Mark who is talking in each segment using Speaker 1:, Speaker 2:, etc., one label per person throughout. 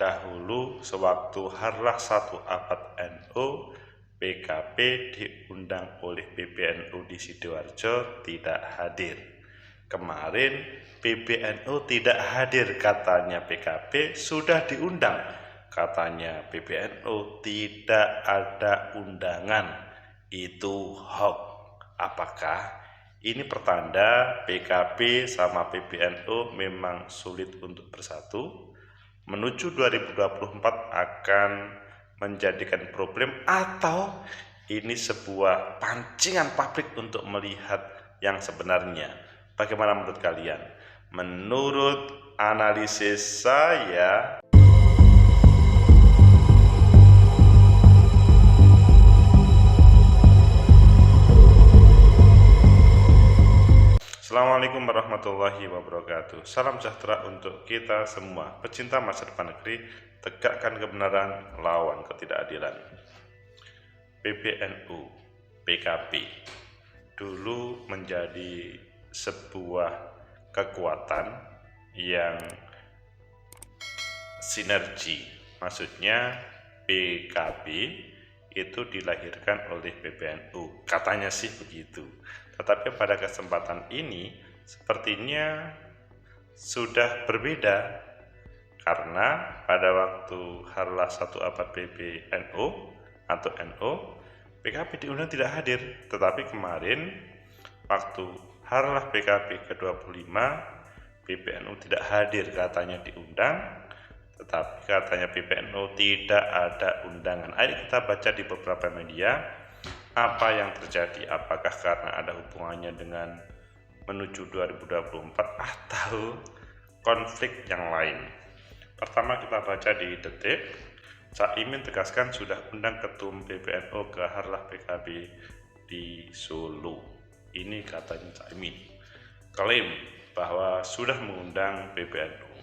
Speaker 1: dahulu sewaktu Harlah 1 Abad NU, PKB diundang oleh PBNU di Sidoarjo tidak hadir. Kemarin PBNU tidak hadir katanya PKB, sudah diundang katanya PBNU, tidak ada undangan. Itu hoax. Apakah ini pertanda PKB sama PBNU memang sulit untuk bersatu? Menuju 2024 akan menjadikan problem, atau ini sebuah pancingan publik untuk melihat yang sebenarnya? Bagaimana menurut kalian? Menurut analisis saya, Assalamualaikum warahmatullahi wabarakatuh. Salam sejahtera untuk kita semua. Pecinta masa depan negeri, tegakkan kebenaran, lawan ketidakadilan. PBNU, PKB dulu menjadi sebuah kekuatan yang sinergi. Maksudnya PKB itu dilahirkan oleh PBNU, katanya sih begitu. Tetapi pada kesempatan ini sepertinya sudah berbeda, karena pada waktu Harlah 1 Abad PBNU atau NU, PKB diundang tidak hadir. Tetapi kemarin waktu Harlah PKB ke-25, PBNU tidak hadir, katanya diundang, tetapi katanya PBNU tidak ada undangan. Ayo kita baca di beberapa media apa yang terjadi. Apakah karena ada hubungannya dengan menuju 2024 atau konflik yang lain? Pertama kita baca di Detik. Caimin tegaskan sudah undang ketum PBNU ke Harlah PKB di Solo. Ini katanya Caimin, klaim bahwa sudah mengundang PBNU.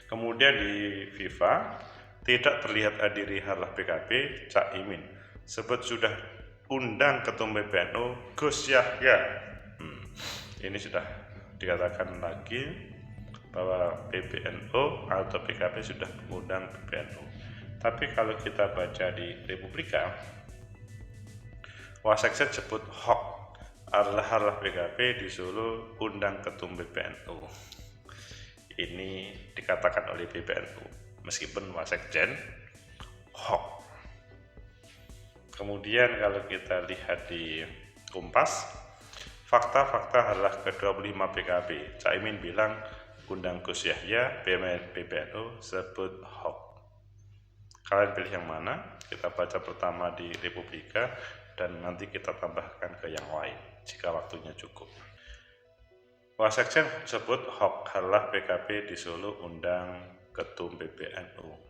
Speaker 1: Kemudian di FIFA, tidak terlihat hadiri Harlah PKB, Caimin sebut sudah undang ketum PBNU Gus Yahya. Ini sudah dikatakan lagi bahwa PBNU atau PKB sudah mengundang PBNU. Tapi kalau kita baca di Republika, Wasekjen sebut hoax, Harlah PKB di Solo undang ketum PBNU. Ini dikatakan oleh PBNU meskipun Wasekjen hoax. Kemudian kalau kita lihat di Kompas, fakta-fakta Harlah ke-25 PKB, Caimin bilang undang Gus Yahya, PBNU sebut hoax. Kalian pilih yang mana? Kita baca pertama di Republika dan nanti kita tambahkan ke yang lain jika waktunya cukup. Wasekjen sebut hoax, Harlah PKB di Solo undang ketum PBNU.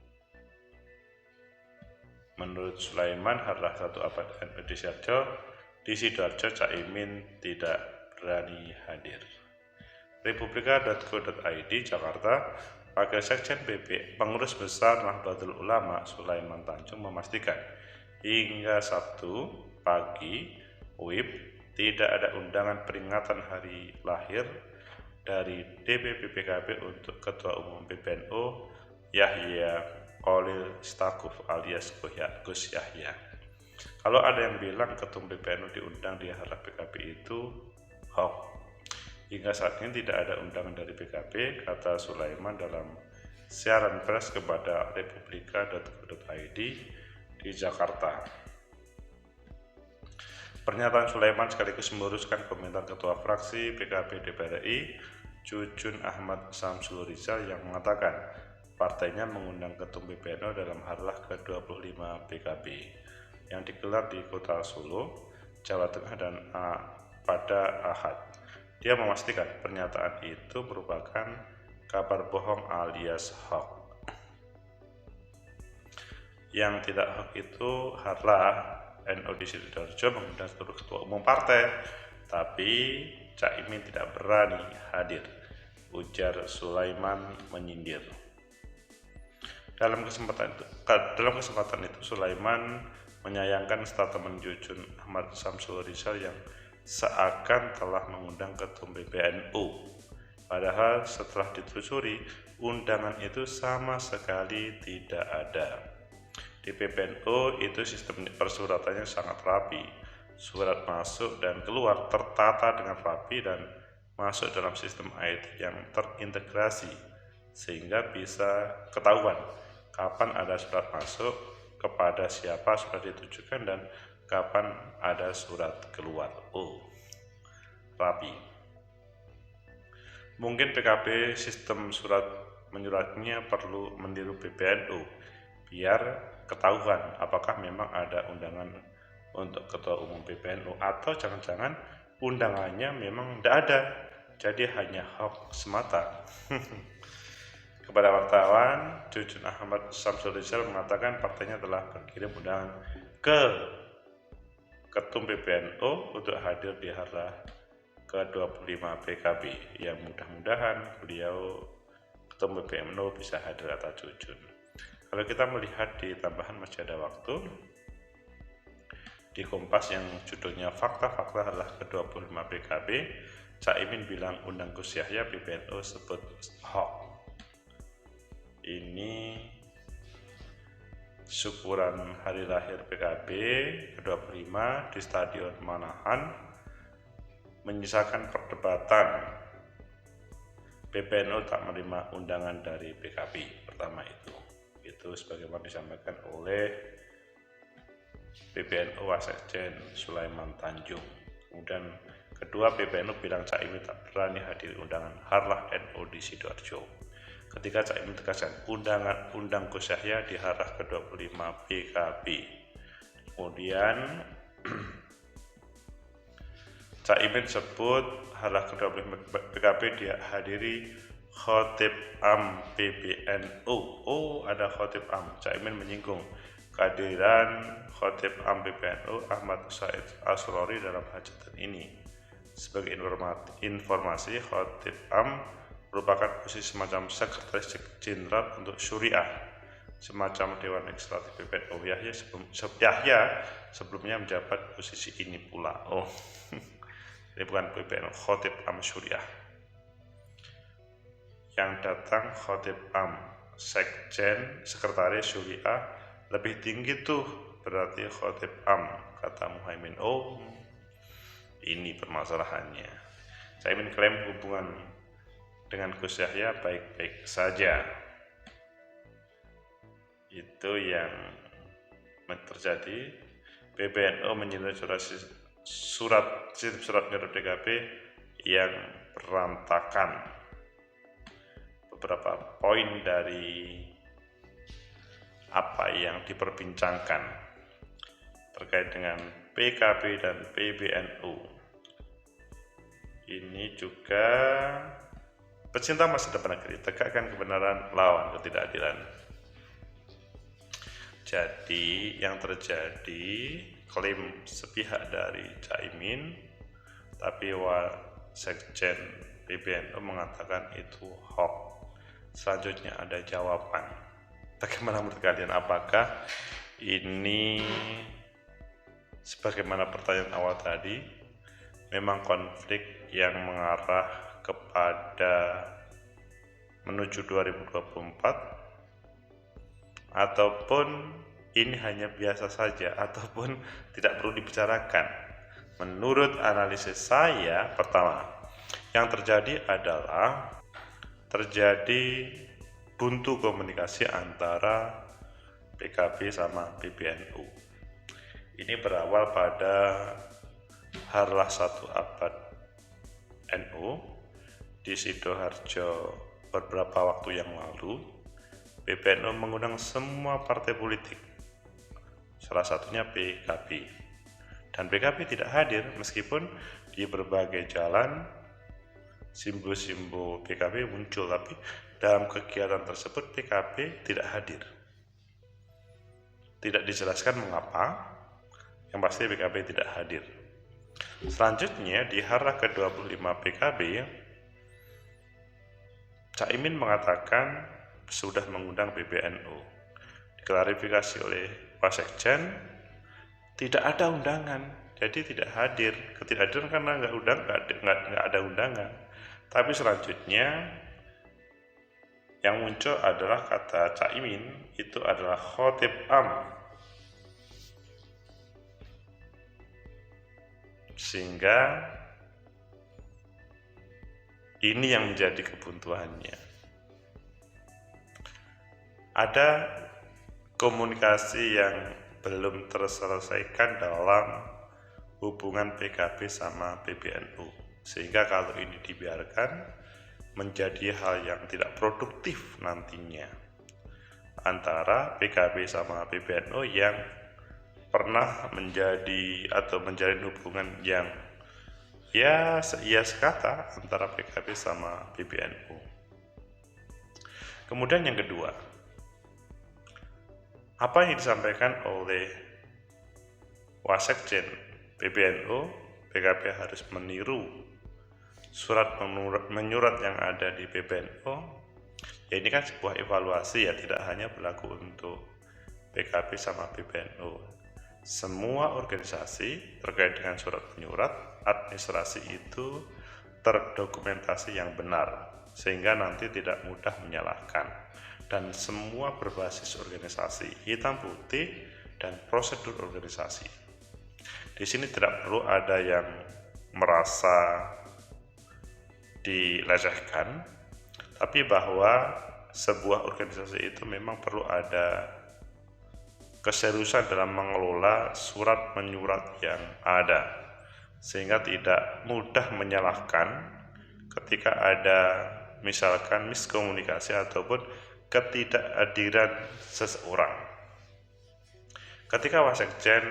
Speaker 1: Menurut Sulaiman, Harlah 1 Abad NU di Sidoarjo, Caimin tidak berani hadir. Republika.co.id Jakarta, Wakil Sekjen PB Pengurus Besar Nahdlatul Ulama Sulaiman Tanjung memastikan hingga Sabtu pagi WIB tidak ada undangan peringatan hari lahir dari DPP PKB untuk Ketua Umum PBNU Yahya Khalil Stakuf alias Gus Yahya. Kalau ada yang bilang ketum PBNU diundang di Harlah PKB itu hoax. Hingga saat ini tidak ada undangan dari PKB, kata Sulaiman dalam siaran pers kepada Republika.co.id di Jakarta. Pernyataan Sulaiman sekaligus meluruskan komentar Ketua Fraksi PKB DPR RI, Jujun Ahmad Samsul Rizal, yang mengatakan partainya mengundang ketum PBNU dalam Harlah ke-25 PKB yang digelar di Kota Solo, Jawa Tengah dan pada Ahad. Dia memastikan pernyataan itu merupakan kabar bohong alias hoax. Yang tidak hoax itu Harlah NU di Sidoarjo mengundang seluruh ketua umum partai, tapi Caimin tidak berani hadir, ujar Sulaiman menyindir. Dalam kesempatan itu Sulaiman menyayangkan statement Jujun Ahmad Samsul Rizal yang seakan telah mengundang ketum PBNU. Padahal setelah ditelusuri, undangan itu sama sekali tidak ada. Di PBNU itu sistem persuratannya sangat rapi. Surat masuk dan keluar tertata dengan rapi dan masuk dalam sistem IT yang terintegrasi, sehingga bisa ketahuan kapan ada surat masuk, kepada siapa surat ditujukan, dan kapan ada surat keluar. Rapi. Mungkin PKB sistem surat menyuratnya perlu meniru PBNU biar ketahuan apakah memang ada undangan untuk ketua umum PBNU, atau jangan-jangan undangannya memang tidak ada, jadi hanya hoax semata. Kepada wartawan, Jujun Ahmad Samsul Rizal mengatakan partainya telah berkirim undangan ke Ketum PBNU untuk hadir di Harlah ke-25 PKB. Ya, mudah-mudahan beliau Ketum PBNU bisa hadir, kata Jujun. Kalau kita melihat di tambahan masih ada waktu, di Kompas yang judulnya Fakta-Fakta Harlah ke-25 PKB, Caimin bilang undang Gus Yahya, PBNU sebut hoax. Ini syukuran hari lahir PKB ke-25 di Stadion Manahan, menyisakan perdebatan. PBNU tak menerima undangan dari PKB. Pertama itu sebagaimana disampaikan oleh PBNU Wasekjen Sulaiman Tanjung. Kemudian kedua, PBNU bilang Caimin tak berani hadir undangan Harlah NU di Sidoarjo. Ketika Caimin tegaskan undang Gus Yahya di Harlah ke-25 PKB. Kemudian Caimin sebut Harlah ke-25 PKB dihadiri Khotib Am PBNU. Ada Khotib Am. Caimin menyinggung kehadiran Khotib Am PBNU Ahmad Said Asrori dalam hajatan ini. Sebagai informasi, Khotib Am merupakan posisi semacam sekretaris jenderal untuk Syuriah, semacam Dewan Legislatif PBNU. Yahya sebelumnya menjabat posisi ini pula. Ini bukan PBNU, Khotib Am Syuriah. Yang datang Khotib Am, Sekjen, Sekretaris Syuriah, lebih tinggi tuh, berarti Khotib Am, kata Muhaimin. Ini permasalahannya. Caimin klaim hubungan dengan Gus Yahya baik-baik saja. Itu yang terjadi. PBNU menyelesaikan surat menyurat PKB yang berantakan. Beberapa poin dari apa yang diperbincangkan terkait dengan PKB dan PBNU. Ini juga pecinta masa depan negeri, tegakkan kebenaran, lawan ketidakadilan. Jadi yang terjadi klaim sepihak dari Caimin, tapi Sekjen PBNU mengatakan itu hoax. Selanjutnya ada jawaban. Bagaimana menurut kalian? Apakah ini sebagaimana pertanyaan awal tadi, memang konflik yang mengarah kepada menuju 2024, ataupun ini hanya biasa saja, ataupun tidak perlu dibicarakan? Menurut analisis saya, pertama, yang terjadi adalah terjadi buntu komunikasi antara PKB sama PBNU. Ini berawal pada Harlah 1 Abad NU di Sidoarjo beberapa waktu yang lalu. PBNU mengundang semua partai politik, salah satunya PKB, dan PKB tidak hadir meskipun di berbagai jalan simbol-simbol PKB muncul, tapi dalam kegiatan tersebut PKB tidak hadir. Tidak dijelaskan mengapa, yang pasti PKB tidak hadir. Selanjutnya di Harlah ke-25 PKB, Caimin mengatakan sudah mengundang PBNU. Diklarifikasi oleh Wasekjen, tidak ada undangan, jadi tidak hadir. Ketidakhadiran karena nggak ada undangan. Tapi selanjutnya yang muncul adalah kata Caimin itu adalah khotib am, sehingga ini yang menjadi kebuntuannya. Ada komunikasi yang belum terselesaikan dalam hubungan PKB sama PBNU, sehingga kalau ini dibiarkan menjadi hal yang tidak produktif nantinya antara PKB sama PBNU yang pernah menjadi atau menjalin hubungan yang ya seias kata antara PKB sama PBNU. Kemudian yang kedua, apa yang disampaikan oleh Wasekjen PBNU, PKB harus meniru surat menyurat yang ada di PBNU. Ya ini kan sebuah evaluasi, ya tidak hanya berlaku untuk PKB sama PBNU. Semua organisasi terkait dengan surat menyurat administrasi itu terdokumentasi yang benar, sehingga nanti tidak mudah menyalahkan, dan semua berbasis organisasi hitam putih dan prosedur organisasi. Di sini tidak perlu ada yang merasa dilecehkan, tapi bahwa sebuah organisasi itu memang perlu ada keseriusan dalam mengelola surat menyurat yang ada, sehingga tidak mudah menyalahkan ketika ada misalkan miskomunikasi ataupun ketidakhadiran seseorang. Ketika Wasekjen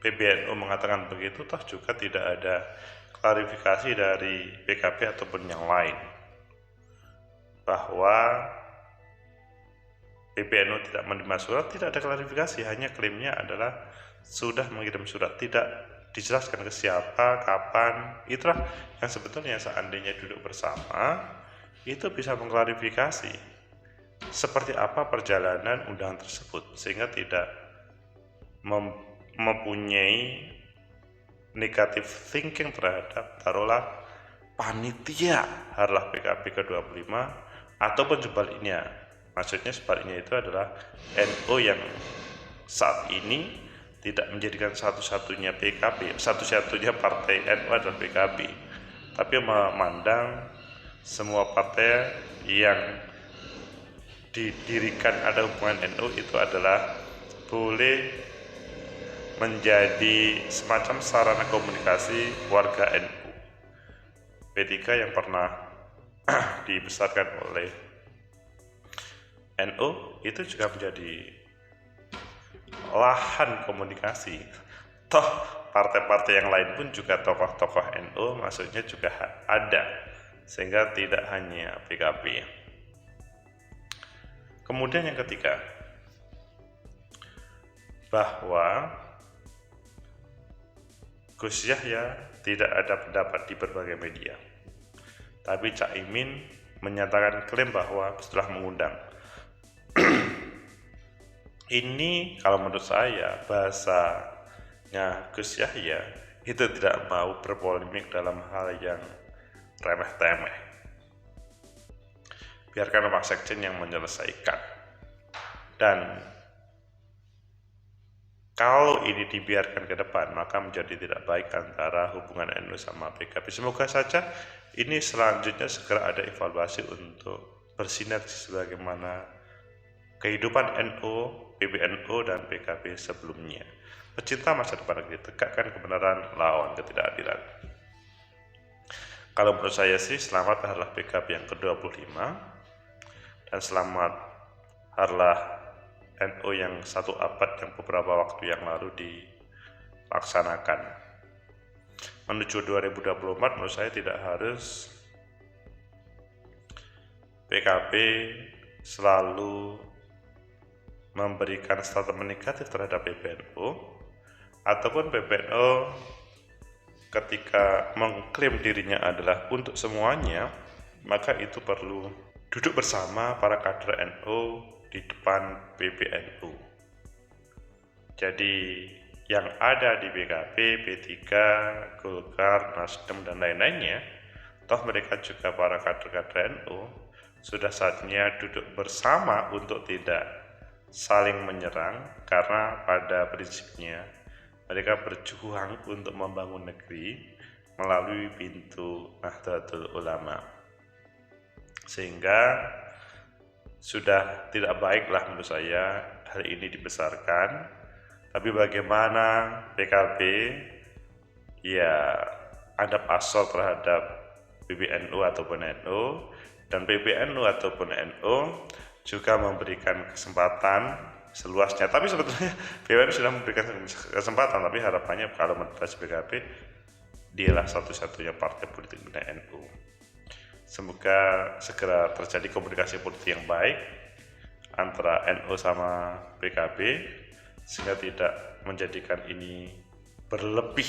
Speaker 1: PBNU mengatakan begitu, toh juga tidak ada klarifikasi dari PKB ataupun yang lain bahwa PBNU tidak menerima surat. Tidak ada klarifikasi, hanya klaimnya adalah sudah mengirim surat, tidak dijelaskan ke siapa, kapan. Itulah yang sebetulnya seandainya duduk bersama itu bisa mengklarifikasi seperti apa perjalanan undangan tersebut, sehingga tidak mempunyai negatif thinking terhadap taruhlah panitia harlah PKB ke-25 ataupun sebaliknya. Maksudnya sebaliknya itu adalah NU yang saat ini tidak menjadikan satu-satunya PKB, satu-satunya partai NU adalah PKB, tapi memandang semua partai yang didirikan ada hubungan NU itu adalah boleh menjadi semacam sarana komunikasi warga NU. P3 yang pernah dibesarkan oleh NU itu juga menjadi lahan komunikasi. Toh partai-partai yang lain pun juga tokoh-tokoh NU maksudnya juga ada, sehingga tidak hanya PKB. Kemudian yang ketiga, bahwa Gus Yahya tidak ada pendapat di berbagai media, tapi Caimin menyatakan klaim bahwa setelah mengundang. Ini kalau menurut saya bahasanya Gus Yahya itu tidak mau berpolemik dalam hal yang remeh-temeh. Biarkan Wasekjen yang menyelesaikan. Dan kalau ini dibiarkan ke depan, maka menjadi tidak baik antara hubungan NU sama PKB. Semoga saja ini selanjutnya segera ada evaluasi untuk bersinergi sebagaimana kehidupan NU, PBNU, dan PKB sebelumnya. Pecinta masa depan negeri, tegakkan kebenaran, lawan ketidakadilan. Kalau menurut saya sih, selamat harlah PKB yang ke-25, dan selamat harlah NU yang 1 abad yang beberapa waktu yang lalu dilaksanakan. Menuju 2024 menurut saya tidak harus PKB selalu memberikan statement negatif terhadap PBNU, ataupun PBNU ketika mengklaim dirinya adalah untuk semuanya, maka itu perlu duduk bersama para kader NU di depan PBNU. Jadi yang ada di PKB, P3, Golkar, Nasdem, dan lain-lainnya, toh mereka juga para kader-kader NU, sudah saatnya duduk bersama untuk tidak saling menyerang, karena pada prinsipnya mereka berjuang untuk membangun negeri melalui pintu Nahdlatul Ulama. Sehingga sudah tidak baiklah menurut saya hal ini dibesarkan. Tapi bagaimana PKB ya ada pasal terhadap PBNU ataupun NU, dan PBNU ataupun NU juga memberikan kesempatan seluasnya. Tapi sebetulnya PBNU sudah memberikan kesempatan, tapi harapannya kalau menurut PKB dialah satu-satunya partai politik dengan NU. Semoga segera terjadi komunikasi politik yang baik antara NU sama PKB sehingga tidak menjadikan ini berlebih.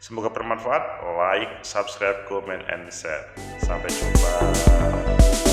Speaker 1: Semoga bermanfaat. Like, subscribe, comment, and share. Sampai jumpa.